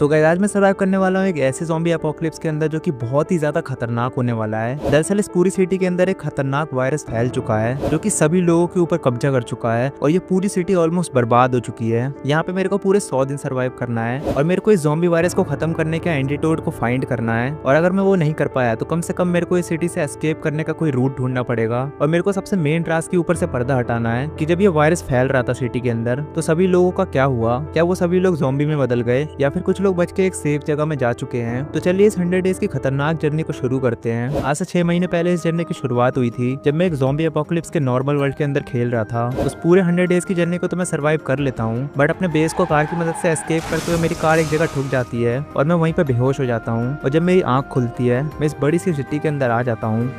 तो गाइस आज मैं सर्वाइव करने वाला हूँ एक ऐसे ज़ॉम्बी एपोकलिप्स के अंदर जो कि बहुत ही ज्यादा खतरनाक होने वाला है। दरअसल इस पूरी सिटी के अंदर एक खतरनाक वायरस फैल चुका है जो कि सभी लोगों के ऊपर कब्जा कर चुका है और ये पूरी सिटी ऑलमोस्ट बर्बाद हो चुकी है। यहाँ पे मेरे को पूरे 100 दिन सर्वाइव करना है और मेरे को इस ज़ॉम्बी वायरस को खत्म करने का एंटीडोट को फाइंड करना है। और अगर मैं वो नहीं कर पाया तो कम से कम मेरे को इस सिटी से एस्केप करने का कोई रूट ढूंढना पड़ेगा। और मेरे को सबसे मेन टास्क के ऊपर से पर्दा हटाना है कि जब ये वायरस फैल रहा था सिटी के अंदर तो सभी लोगों का क्या हुआ, क्या वो सभी लोग ज़ॉम्बी में बदल गए या फिर कुछ लोग बच के एक सेफ जगह में जा चुके हैं। तो चलिए इस 100 डेज की खतरनाक जर्नी को शुरू करते हैं। आज से 6 महीने पहले इस जर्नी की शुरुआत हुई थी जब मैं एक ज़ॉम्बी एपोकलिप्स के नॉर्मल वर्ल्ड के अंदर खेल रहा था। उस पूरे 100 डेज की जर्नी को तो मैं सर्वाइव कर लेता हूँ, बट अपने बेस को कार की मदद से एस्केप करते हुए मेरी कार एक जगह ठुक जाती है और मैं वहीं पर बेहोश हो जाता हूँ। और जब मेरी आंख खुलती है मैं इस बड़ी सी सिटी के अंदर आ जाता हूँ।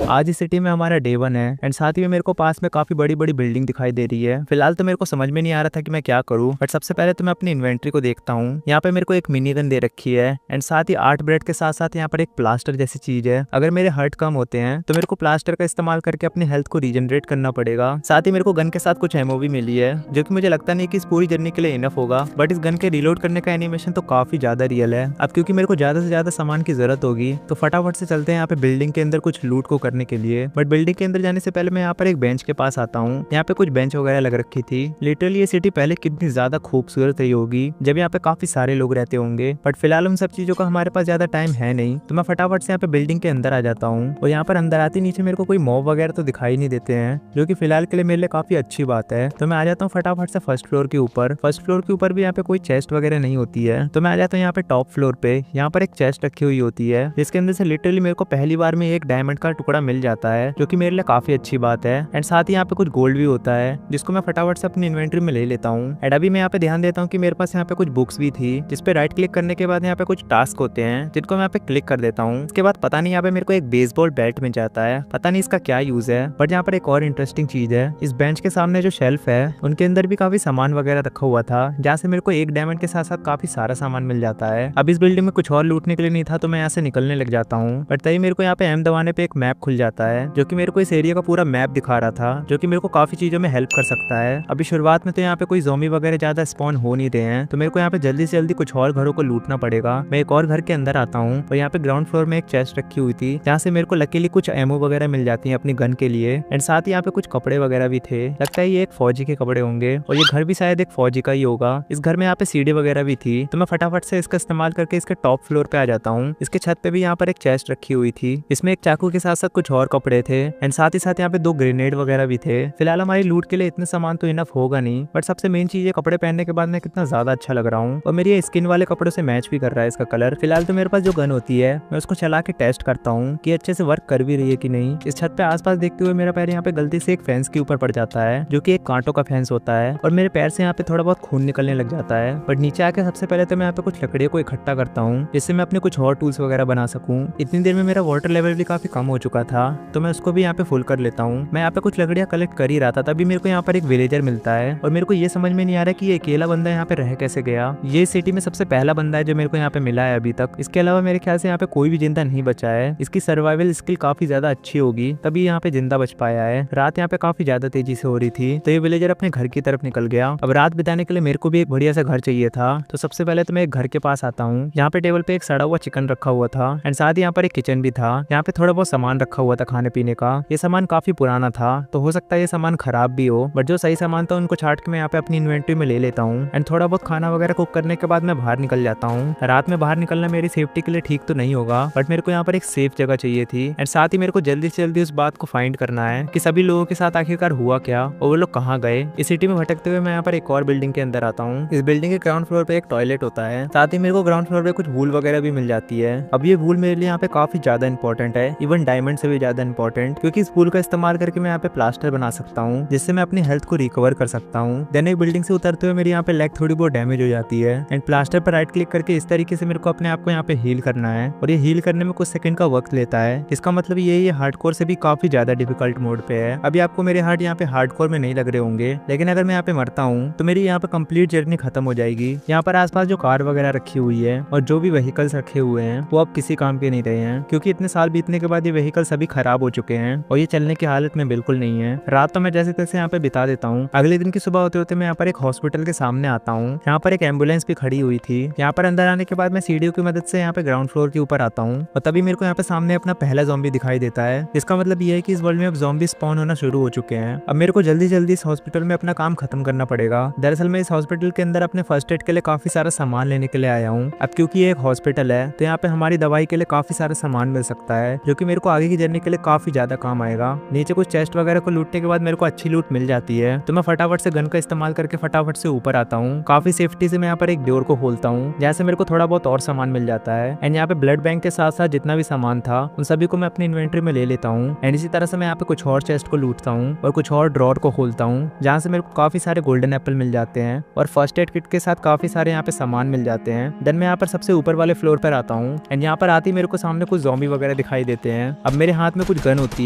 आज इस सिटी में हमारा डे 1 है एंड साथ ही में मेरे को पास में काफी बड़ी बड़ी बिल्डिंग दिखाई दे रही है। फिलहाल तो मेरे को समझ में नहीं आ रहा था कि मैं क्या करूं, बट सबसे पहले तो मैं अपनी इन्वेंट्री को देखता हूं। यहाँ पे मेरे को एक मिनी गन दे रखी है एंड साथ ही 8 ब्रेड के साथ साथ यहाँ पर एक प्लास्टर जैसी चीज है। अगर मेरे हर्ट कम होते हैं तो मेरे को प्लास्टर का इस्तेमाल करके अपनी हेल्थ को रीजनरेट करना पड़ेगा। साथ ही मेरे को गन के साथ कुछ एमओ भी मिली है जो कि मुझे लगता नहीं कि इस पूरी जर्नी के लिए इनफ होगा, बट इस गन के रिलोड करने का एनिमेशन तो काफी ज्यादा रियल है। अब क्योंकि मेरे को ज्यादा से ज्यादा सामान की जरूरत होगी तो फटाफट से चलते हैं यहाँ पे बिल्डिंग के अंदर कुछ लूट को करने के लिए। बट बिल्डिंग के अंदर जाने से पहले मैं यहाँ पर एक बेंच के पास आता हूँ। यहाँ पे कुछ बेंच वगैरह लग रखी थी। लिटरली ये सिटी पहले कितनी ज्यादा खूबसूरत रही होगी जब यहाँ पे काफी सारे लोग रहते होंगे, बट फिलहाल उन सब चीजों का हमारे पास ज्यादा टाइम है नहीं। तो मैं फटाफट से यहाँ पे बिल्डिंग के अंदर आ जाता हूँ और यहाँ पर अंदर आते नीचे मेरे को कोई मॉब वगैरह तो दिखाई नहीं देते हैं, जो कि फिलहाल के लिए मेरे लिए काफी अच्छी बात है। तो मैं आ जाता हूँ फटाफट से फर्स्ट फ्लोर के ऊपर। फर्स्ट फ्लोर के ऊपर भी यहाँ पे कोई चेस्ट वगैरह नहीं होती है, तो मैं आ जाता हूँ यहाँ पे टॉप फ्लोर पे। यहाँ पर एक चेस्ट रखी हुई होती है जिसके अंदर से लिटरली मेरे को पहली बार में एक डायमंड का टुकड़ा मिल जाता है, जो कि मेरे लिए काफी अच्छी बात है। एंड साथ ही यहाँ पे कुछ गोल्ड भी होता है जिसको मैं फटाफट से अपनी इन्वेंट्री में ले लेता हूँ। एंड अभी मैं यहाँ पे ध्यान देता हूँ कि मेरे पास यहाँ पे कुछ बुक्स भी थी जिसपे राइट क्लिक करने के बाद यहाँ पे कुछ टास्क होते हैं जिनको मैं यहाँ पे क्लिक कर देता हूँ। उसके बाद पता नहीं यहाँ पे मेरे को एक बेसबॉल बैट मिल जाता है, पता नहीं इसका क्या यूज है। बट यहाँ पर एक और इंटरेस्टिंग चीज है, इस बेंच के सामने जो शेल्फ है उनके अंदर भी काफी सामान वगैरह रखा हुआ था जहाँ से मेरे को एक डायमंड के साथ साथ काफी सारा सामान मिल जाता है। अब इस बिल्डिंग में कुछ और लूटने के लिए नहीं था तो मैं यहाँ से निकलने लग जाता हूँ। बट तभी मेरे को यहाँ पे एम दबाने पे एक मैप खुल जाता है जो कि मेरे को इस एरिया का पूरा मैप दिखा रहा था, जो कि मेरे को काफी चीजों में हेल्प कर सकता है। अभी शुरुआत में तो यहाँ पे कोई ज़ॉम्बी वगैरह ज्यादा स्पॉन हो नहीं रहे हैं, तो मेरे को यहाँ पे जल्दी से जल्दी कुछ और घरों को लूटना पड़ेगा। मैं एक और घर के अंदर आता हूँ और यहाँ पे ग्राउंड फ्लोर में एक चेस्ट रखी हुई थी जहाँ से मेरे को लकीली कुछ एमओ वगैरह मिल जाती है अपनी गन के लिए। एंड साथ ही यहाँ पे कुछ कपड़े वगैरह भी थे, लगता है ये एक फौजी के कपड़े होंगे और ये घर भी शायद एक फौजी का ही होगा। इस घर में यहाँ पे सीढ़ी वगैरह भी थी, तो मैं फटाफट से इसका इस्तेमाल करके इसके टॉप फ्लोर पे आ जाता हूँ। इसके छत पे भी यहाँ पर एक चेस्ट रखी हुई थी, इसमें एक चाकू के साथ साथ कुछ और कपड़े थे एंड साथ ही साथ यहाँ पे 2 ग्रेनेड वगैरह भी थे। फिलहाल हमारी लूट के लिए इतने सामान तो इनफ होगा नहीं, बट सबसे मेन चीज ये कपड़े पहनने के बाद मैं कितना ज्यादा अच्छा लग रहा हूँ और मेरी ये स्किन वाले कपड़ों से मैच भी कर रहा है इसका कलर। फिलहाल तो मेरे पास जो गन होती है मैं उसको चला के टेस्ट करता हूँ कि अच्छे से वर्क कर भी रही है कि नहीं। इस छत पे आसपास देखते हुए मेरा पैर यहाँ पे गलती से एक फेंस के ऊपर पड़ जाता है जो कि एक कांटों का फेंस होता है और मेरे पैर से यहाँ पे थोड़ा बहुत खून निकलने लग जाता है। बट नीचे आके सबसे पहले तो मैं यहाँ पे कुछ लकड़ियों को इकट्ठा करता हूँ जिससे मैं अपने कुछ और टूल्स वगैरह बना सकूँ। इतनी देर में मेरा वाटर लेवल भी काफी कम हो चुका था तो मैं उसको भी यहाँ पे फुल कर लेता हूँ। मैं यहाँ पे कुछ लकड़ियाँ कलेक्ट कर ही रहा था तभी मेरे को यहाँ पर एक विलेजर मिलता है और मेरे को ये समझ में नहीं आ रहा कि ये अकेला बंदा यहाँ पे रह कैसे गया। ये सिटी में सबसे पहला बंदा है जो मेरे को यहाँ पे मिला है अभी तक। इसके अलावा मेरे ख्याल से यहाँ पे कोई भी जिंदा नहीं बचा है। इसकी सर्वाइवल स्किल काफी ज्यादा अच्छी होगी तभी यहाँ पे जिंदा बच पाया है। रात यहाँ पे काफी ज्यादा तेजी से हो रही थी तो ये विलेजर अपने घर की तरफ निकल गया। अब रात बिताने के लिए मेरे को भी एक बढ़िया सा घर चाहिए था, तो सबसे पहले तो मैं एक घर के पास आता हूँ। यहाँ पे टेबल पे एक सड़ा हुआ चिकन रखा हुआ था एंड साथ ही यहाँ पर एक किचन भी था। यहाँ पे थोड़ा बहुत सामान रखा हुआ था खाने पीने का। ये सामान काफी पुराना था तो हो सकता है ये सामान खराब भी हो, बट जो सही सामान था उनको छाट के मैं यहाँ पे अपनी इन्वेंट्री में ले लेता हूँ। एंड थोड़ा बहुत खाना वगैरह कुक करने के बाद मैं बाहर निकल जाता हूँ। रात में बाहर निकलना मेरी सेफ्टी के लिए ठीक तो नहीं होगा, बट मेरे को यहाँ पर एक सेफ जगह चाहिए थी एंड साथ ही मेरे को जल्दी से जल्दी उस बात को फाइंड करना है कि सभी लोगों के साथ आखिरकार हुआ क्या और वो लोग कहाँ गए। इस सिटी में भटकते हुए मैं यहाँ पर एक और बिल्डिंग के अंदर आता हूँ। इस बिल्डिंग के ग्राउंड फ्लोर पे एक टॉयलेट होता है, साथ ही मेरे को ग्राउंड फ्लोर पे कुछ वूल वगैरह भी मिल जाती है। अब ये वूल मेरे लिए यहाँ पे काफी ज्यादा इंपॉर्टेंट है, इवन डायमंड से भी ज्यादा इंपॉर्टेंट, क्योंकि इस वूल का इस्तेमाल करके मैं यहाँ पे प्लास्टर बना सकता हूँ जिससे मैं अपनी हेल्थ को रिकवर कर सकता हूँ। देन एक बिल्डिंग से उतरते हुए मेरी यहाँ पे लेग थोड़ी बहुत डैमेज हो जाती है एंड प्लास्टर पर राइट क्लिक करके इस तरीके से मेरे को अपने आप को यहाँ पे हील करना है और ये हील करने में कुछ सेकंड का वक्त लेता है। इसका मतलब ये हार्डकोर से भी काफी ज्यादा डिफिकल्ट मोड पे है। अभी आपको मेरे हार्ट यहाँ पे हार्डकोर में नहीं लग रहे होंगे, लेकिन अगर मैं यहाँ पे मरता हूँ तो मेरी यहाँ पे कंप्लीट जर्नी खत्म हो जाएगी। यहाँ पर आसपास जो कार वगैरह रखी हुई है और जो भी व्हीकल्स रखे हुए हैं वो अब किसी काम के नहीं रहे हैं, क्योंकि इतने साल बीतने के बाद ये व्हीकल सभी खराब हो चुके हैं और ये चलने की हालत में बिल्कुल नहीं है। रात तो मैं जैसे तैसे यहाँ पे बिता देता हूँ। अगले दिन की सुबह होते होते मैं यहाँ पर एक हॉस्पिटल के सामने आता हूँ। यहाँ पर एक एम्बुलेंस भी खड़ी हुई थी। यहाँ पर अंदर आने के बाद मैं सीढ़ियों की मदद से यहाँ पे ग्राउंड फ्लोर के ऊपर आता हूँ और तभी मेरे को यहाँ पे सामने अपना पहला ज़ॉम्बी दिखाई देता है। इसका मतलब ये है कि इस वर्ल्ड में अब ज़ॉम्बी स्पॉन होना शुरू हो चुके हैं। अब मेरे को जल्दी जल्दी इस हॉस्पिटल में अपना काम खत्म करना पड़ेगा। दरअसल मैं इस हॉस्पिटल के अंदर अपने फर्स्ट एड के लिए काफी सारा सामान लेने के लिए आया हूँ। अब क्योंकि ये एक हॉस्पिटल है तो यहाँ पे हमारी दवाई के लिए काफी सारा सामान मिल सकता है जो कि मेरे को आगे की जर्नी के लिए काफी ज्यादा काम आएगा। नीचे कुछ चेस्ट वगैरह को लूटने के बाद मेरे को अच्छी लूट मिल जाती है तो मैं फटाफट से गन का इस्तेमाल करके फटाफट से ऊपर आता हूँ। काफी सेफ्टी से मैं यहाँ पर एक डोर को खोलता हूँ जहाँ से मेरे को थोड़ा बहुत और सामान मिल जाता है। एंड यहाँ पे ब्लड बैंक के साथ साथ जितना भी सामान था उन सभी को मैं अपनी इन्वेंट्री में ले लेता हूँ। एंड इसी तरह से मैं यहाँ पे कुछ और चेस्ट को लूटता हूँ और कुछ और ड्रॉर को खोलता हूँ जहाँ से मेरे को काफी सारे गोल्डन एप्पल मिल जाते हैं और फर्स्ट एड किट के साथ काफी सारे यहाँ पे सामान मिल जाते हैं। देन मैं यहाँ पर सबसे ऊपर वाले फ्लोर पर आता हूँ एंड यहाँ पर आती मेरे को सामने कुछ ज़ॉम्बी वगैरह दिखाई देते हैं। अब मेरे हाथ में कुछ गन होती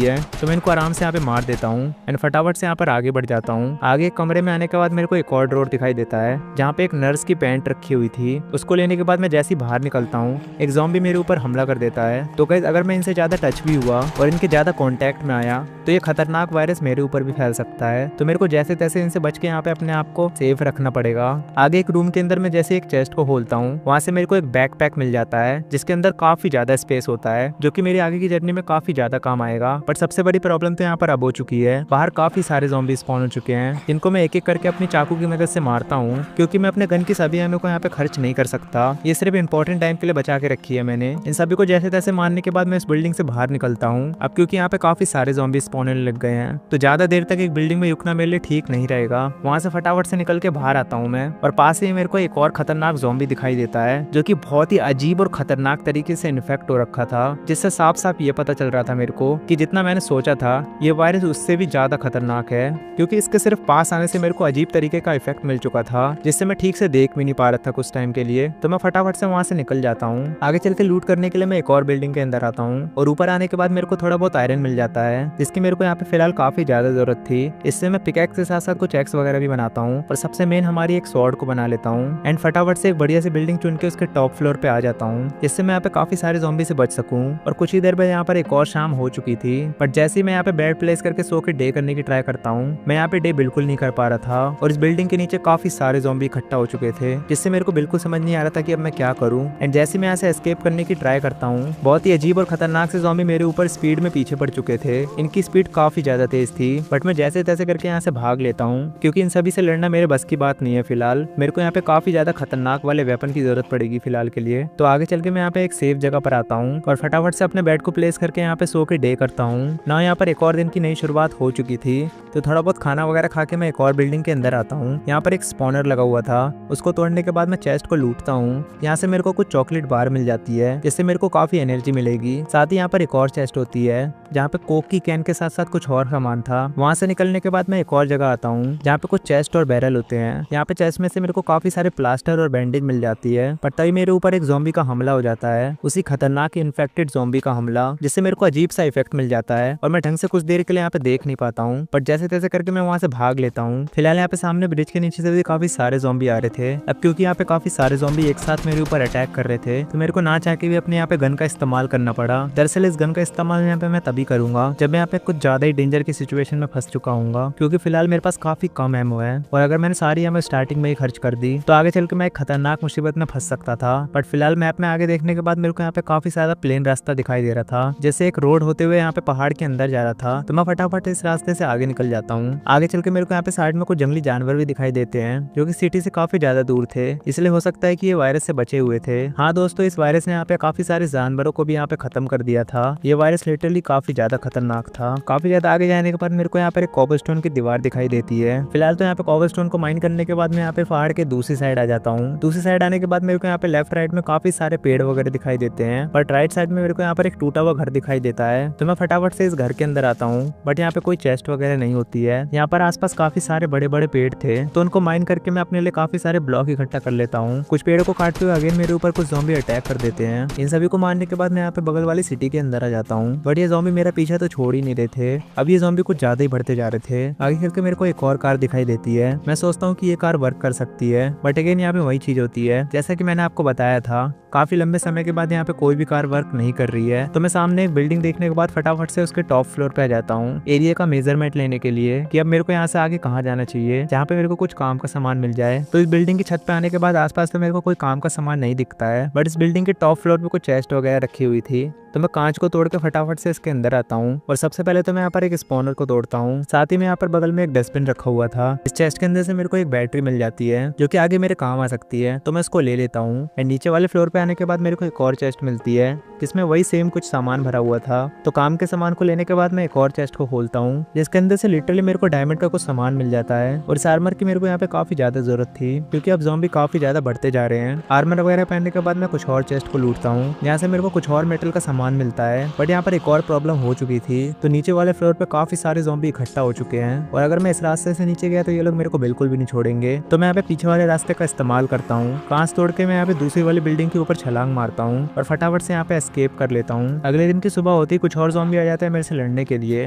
है तो मैं इनको आराम से यहाँ पे मार देता हूँ एंड फटाफट से यहाँ पर आगे बढ़ जाता हूँ। आगे एक कमरे में आने के बाद मेरे को एक और ड्रॉर दिखाई देता है जहाँ पे एक नर्स की पैंट रखी हुई थी। उसको लेने के बाद मैं जैसे ही बाहर निकलता हूँ एक ज़ॉम्बी मेरे ऊपर हमला कर देता है। तो गाइस अगर मैं इनसे ज्यादा टच भी हुआ और इनके ज्यादा कॉन्टेक्ट में आया तो ये खतरनाक वायरस मेरे ऊपर भी फैल सकता है। तो मेरे को जैसे तैसे इनसे बच के यहाँ पे अपने आप को सेफ रखना पड़ेगा। आगे एक रूम के अंदर मैं जैसे एक चेस्ट को खोलता हूँ वहाँ से मेरे को एक बैकपैक मिल जाता है जिसके अंदर काफी ज्यादा स्पेस होता है जो कि मेरी आगे की जर्नी में काफी ज्यादा काम आएगा। बट सबसे बड़ी प्रॉब्लम तो यहाँ पर अब हो चुकी है। बाहर काफी सारे ज़ॉम्बी स्पॉन हो चुके हैं जिनको मैं एक एक करके अपनी चाकू की मदद से मारता हूँ क्योंकि मैं अपने गन की सभी एमओ को यहाँ पे खर्च नहीं कर सकता। ये सिर्फ इंपॉर्टेंट टाइम के लिए बचा के रखी है मैंने। इन सभी को जैसे तैसे मारने के बाद मैं इस बिल्डिंग से बाहर निकलता हूँ। अब क्योंकि यहाँ पे काफी सारे ज़ॉम्बी स्पॉन होने लग गए हैं तो ज्यादा देर तक एक बिल्डिंग में रुकना मेरे लिए ठीक नहीं रहेगा। वहां से फटाफट से निकल के बाहर आता हूँ मैं और पास ही मेरे को एक और खतरनाक ज़ॉम्बी दिखाई देता है जो कि बहुत ही अजीब और खतरनाक तरीके से इन्फेक्ट हो रखा था जिससे साफ साफ ये पता चल रहा था मेरे को कि जितना मैंने सोचा था ये वायरस उससे भी ज्यादा खतरनाक है क्योंकि इसके सिर्फ पास आने से मेरे को अजीब तरीके का इफेक्ट मिल चुका था जिससे मैं ठीक से देख भी नहीं पा रहा था कुछ टाइम के लिए। तो मैं फटाफट से वहां से निकल जाता हूँ। आगे चल के लूट करने के लिए मैं एक और बिल्डिंग के अंदर आता हूँ और ऊपर आने के बाद मेरे को थोड़ा बहुत आयरन मिल जाता है जिसकी मेरे को यहाँ पे फिलहाल काफी ज्यादा जरूरत थी। इससे मैं पिकैक्स के साथ साथ कुछ एक्स वगैरह भी बनाता हूँ और सबसे मेन हमारी एक स्वॉर्ड को बना लेता हूँ एंड फटाफट से एक बढ़िया सी बिल्डिंग चुन के उसके टॉप फ्लोर पे आ जाता हूँ जिससे मैं यहाँ पे काफी सारे ज़ॉम्बी से बच सकूँ। और कुछ ही देर में यहाँ पर एक और शाम हो चुकी थी बट जैसे ही मैं यहाँ पे बेड प्लेस करके सो के डे करने की ट्राई करता हूँ मैं यहाँ पे डे बिल्कुल नहीं कर पा रहा था और इस बिल्डिंग के नीचे काफी सारे ज़ॉम्बी इकट्ठा हो चुके थे जिससे मेरे को बिल्कुल समझ नहीं आ रहा था कि अब मैं क्या करूँ। एंड जैसे मैं यहाँ से एस्केप करने की ट्राई करता हूँ बहुत ही अजीब और खतरनाक से ज़ॉम्बी मेरे ऊपर स्पीड में पीछे पड़ चुके थे। इनकी स्पीड काफी ज्यादा तेज थी बट मैं जैसे तैसे करके यहाँ से भाग लेता हूँ क्योंकि इन सभी से लड़ना मेरे बस की बात नहीं है। फिलहाल मेरे को यहाँ पे काफी ज्यादा खतरनाक वाले वेपन की जरूरत पड़ेगी फिलहाल के लिए। तो आगे चल के मैं यहाँ पे एक सेफ जगह पर आता हूँ और फटाफट से अपने बेड को प्लेस करके यहाँ पे सो के डे करता हूँ ना। यहाँ पर एक और दिन की नई शुरुआत हो चुकी थी तो थोड़ा बहुत खाना वगैरह खा के मैं एक और बिल्डिंग के अंदर आता हूँ। यहाँ पर एक स्पॉनर लगा हुआ था उसको तोड़ने के बाद मैं चेस्ट को लूटता हूँ। यहाँ से मेरे को कुछ चॉकलेट बार मिल जाती है जिससे मेरे को काफी एनर्जी मिलेगी। साथ ही यहाँ पर एक और चेस्ट होती है जहाँ पे कोक की कैन के साथ साथ कुछ और सामान था। वहाँ से निकलने के बाद मैं एक और जगह आता हूँ जहाँ पे कुछ चेस्ट और बैरल होते हैं। यहाँ पे चेस्ट में से मेरे को काफी सारे प्लास्टर और बैंडेज मिल जाती है पर तभी मेरे ऊपर एक ज़ॉम्बी का हमला हो जाता है, उसी खतरनाक इन्फेक्टेड ज़ॉम्बी का हमला जिससे मेरे को अजीब सा इफेक्ट मिल जाता है और मैं ढंग से कुछ देर के लिए यहाँ पे देख नहीं पाता हूँ। बट जैसे तैसे करके मैं वहाँ से भाग लेता हूँ। फिलहाल यहाँ पे सामने ब्रिज के नीचे से भी काफी सारे ज़ॉम्बी आ रहे थे। अब क्योंकि यहाँ पे काफी सारे ज़ॉम्बी एक साथ मेरे ऊपर अटैक कर रहे थे तो मेरे को ना चाह के भी अपने यहाँ पे गन का इस्तेमाल करना पड़ा। दरअसल इस गन का इस्तेमाल यहाँ पे मैं तभी करूंगा जब मैं यहाँ पे कुछ ज्यादा ही डेंजर की सिचुएशन में फंस चुका हूँ क्योंकि फिलहाल मेरे पास काफी कम एमओ है और अगर मैंने सारी एमओ स्टार्टिंग में ही खर्च कर दी तो आगे चल के मैं एक खतरनाक मुसीबत में फंस सकता था। बट फिलहाल मैप में आगे देखने के बाद मेरे को यहाँ पे काफी ज्यादा प्लेन रास्ता दिखाई दे रहा था जैसे एक रोड होते हुए यहाँ पे पहाड़ के अंदर जा रहा था तो मैं फटाफट इस रास्ते से आगे निकल जाता हूँ। आगे चल के मेरे को यहाँ पे साइड में कुछ जंगली जानवर भी दिखाई देते हैं जो कि सिटी से काफी ज्यादा दूर थे, इसलिए हो सकता है कि ये वायरस से बचे हुए थे। हाँ दोस्तों, इस वायरस ने यहाँ पे काफी सारे जानवरों को भी यहाँ पे खत्म कर दिया था। ये वायरस लिटरली काफी ज्यादा खतरनाक था। काफी ज्यादा आगे जाने के बाद मेरे को यहाँ पर एक कॉबलस्टोन की दीवार दिखाई देती है। फिलहाल तो यहाँ पे कॉबलस्टोन को माइन करने के बाद मैं यहाँ पे पहाड़ के दूसरी साइड आ जाता हूँ। दूसरी साइड आने के बाद मेरे को यहाँ पे लेफ्ट राइट में काफी सारे पेड़ वगैरह दिखाई देते हैं बट राइट साइड में मेरे को यहाँ पर एक टूटा हुआ घर दिखाई देता है तो मैं फटाफट से इस घर के अंदर आता हूँ। बट यहाँ पे कोई चेस्ट वगैरह नहीं होती है। यहाँ पर आसपास काफी सारे बड़े बड़े पेड़ थे तो उनको माइन करके मैं अपने लिए काफी सारे ब्लॉक इकट्ठा कर लेता हूँ। कुछ पेड़ों को काटते हुए अगेन मेरे ऊपर कुछ ज़ॉम्बी अटैक कर देते हैं। इन सभी को मारने के बाद मैं यहाँ पे बगल वाली सिटी के अंदर आ जाता हूँ बट ये ज़ॉम्बी मेरा पीछा तो छोड़ ही नहीं रहे थे। अब ये ज़ॉम्बी कुछ ज्यादा ही बढ़ते जा रहे थे। आगे चल के मेरे को एक और कार दिखाई देती है। मैं सोचता हूँ कि ये कार वर्क कर सकती है बट अगेन यहाँ पे वही चीज होती है जैसा कि मैंने आपको बताया था काफी लंबे समय के बाद यहाँ पे कोई भी कार वर्क नहीं कर रही है। तो मैं सामने एक बिल्डिंग देखने के बाद फटाफट से उसके टॉप फ्लोर पे आ जाता हूँ एरिया का मेजरमेंट लेने के लिए कि अब मेरे को यहाँ से आगे कहाँ जाना चाहिए जहाँ पे मेरे को कुछ काम का सामान मिल जाए। तो इस बिल्डिंग की छत पे आने के बाद आसपास तो मेरे को कोई काम का सामान नहीं दिखता है, बट इस बिल्डिंग के टॉप फ्लोर पे कुछ चेस्ट वगैरह रखी हुई थी। तो मैं कांच को तोड़ के फटाफट से इसके अंदर आता हूँ और सबसे पहले तो मैं यहाँ पर एक स्पॉनर को तोड़ता हूँ। साथ ही में यहाँ पर बगल में एक डस्टबिन रखा हुआ था। इस चेस्ट के अंदर से मेरे को एक बैटरी मिल जाती है जो कि आगे मेरे काम आ सकती है, तो मैं उसको ले लेता हूँ। एंड नीचे वाले फ्लोर पे आने के बाद मेरे को एक और चेस्ट मिलती है जिसमें वही सेम कुछ सामान भरा हुआ था। तो काम के सामान को लेने के बाद मैं एक और चेस्ट को खोलता हूँ जिसके अंदर से लिटरली मेरे को डायमंड का कुछ सामान मिल जाता है। और इस आर्मर की मेरे को यहाँ पे काफी ज्यादा जरूरत थी क्योंकि अब ज़ॉम्बी काफी ज्यादा बढ़ते जा रहे हैं। आर्मर वगैरह पहनने के बाद मैं कुछ और चेस्ट को लूटता हूँ, यहाँ से मेरे को कुछ और मेटल का सामान मिलता है। बट यहाँ पर एक और प्रॉब्लम हो चुकी थी, तो नीचे वाले फ्लोर पे काफी सारे ज़ॉम्बी इकट्ठा हो चुके हैं और अगर मैं इस रास्ते से नीचे गया तो ये लोग मेरे को बिल्कुल भी नहीं छोड़ेंगे। तो मैं यहाँ पे पीछे वाले रास्ते का इस्तेमाल करता हूँ। कांच तोड़ के मैं यहाँ पे दूसरी वाली बिल्डिंग के ऊपर छलांग मारता हूँ और फटाफट से यहाँ पे एस्केप कर लेता हूँ। अगले दिन की सुबह होती कुछ और ज़ॉम्बी आ जाते हैं मेरे से लड़ने के लिए।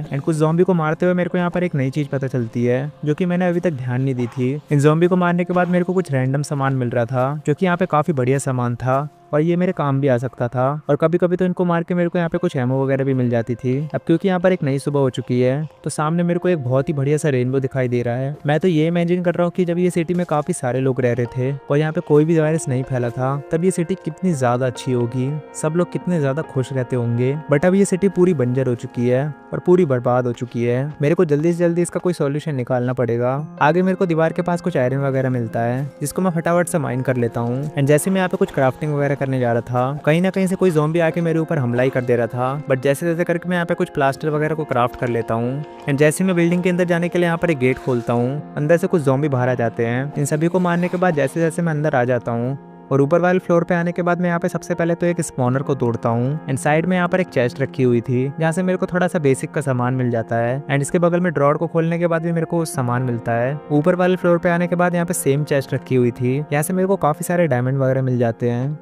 एंड कुछ ज़ॉम्बी को मारते हुए मेरे को यहाँ पर एक नई चीज पता चलती है जो कि मैंने अभी तक ध्यान नहीं दी थी। इन ज़ॉम्बी को मारने के बाद मेरे को कुछ रैंडम सामान मिल रहा था जो कि यहाँ पे काफी बढ़िया सामान था और ये मेरे काम भी आ सकता था। और कभी कभी तो इनको मार के मेरे को यहाँ पे कुछ एमो वगैरह भी मिल जाती थी। अब क्योंकि यहाँ पर एक नई सुबह हो चुकी है तो सामने मेरे को एक बहुत ही बढ़िया सा रेनबो दिखाई दे रहा है। मैं तो ये इमेजिन कर रहा हूँ कि जब ये सिटी में काफी सारे लोग रह रहे थे और यहाँ पे कोई भी वायरस नहीं फैला था तब ये सिटी कितनी ज्यादा अच्छी होगी, सब लोग कितने ज्यादा खुश रहते होंगे। बट अब ये सिटी पूरी बंजर हो चुकी है और पूरी बर्बाद हो चुकी है। मेरे को जल्दी से जल्दी इसका कोई सोल्यूशन निकालना पड़ेगा। आगे मेरे को दीवार के पास कुछ आयरन वगैरह मिलता है जिसको मैं फटाफट से माइन कर लेता हूँ। एंड जैसे मैं यहाँ पे कुछ क्राफ्टिंग वगैरह करने जा रहा था कहीं ना कहीं से कोई ज़ॉम्बी आके मेरे ऊपर हमला ही कर दे रहा था। बट जैसे जैसे करके मैं यहाँ पे कुछ प्लास्टर वगैरह को क्राफ्ट कर लेता हूँ। एंड जैसे मैं बिल्डिंग के अंदर जाने के लिए यहाँ पर एक गेट खोलता हूँ, अंदर से कुछ ज़ॉम्बी बाहर आ जाते हैं। इन सभी को मारने के बाद जैसे जैसे मैं अंदर आ जाता हूँ और ऊपर वाले फ्लोर पे आने के बाद मैं यहाँ पे सबसे पहले तो एक स्पॉनर को तोड़ता हूँ। एंड साइड में यहाँ पर एक चेस्ट रखी हुई थी जहाँ से मेरे को थोड़ा सा बेसिक का सामान मिल जाता है। एंड इसके बगल में ड्रॉर को खोलने के बाद भी मेरे को सामान मिलता है। ऊपर वाले फ्लोर पे आने के बाद यहाँ पे सेम चेस्ट रखी हुई थी, यहाँ से मेरे को काफी सारे डायमंड वगैरह मिल जाते हैं।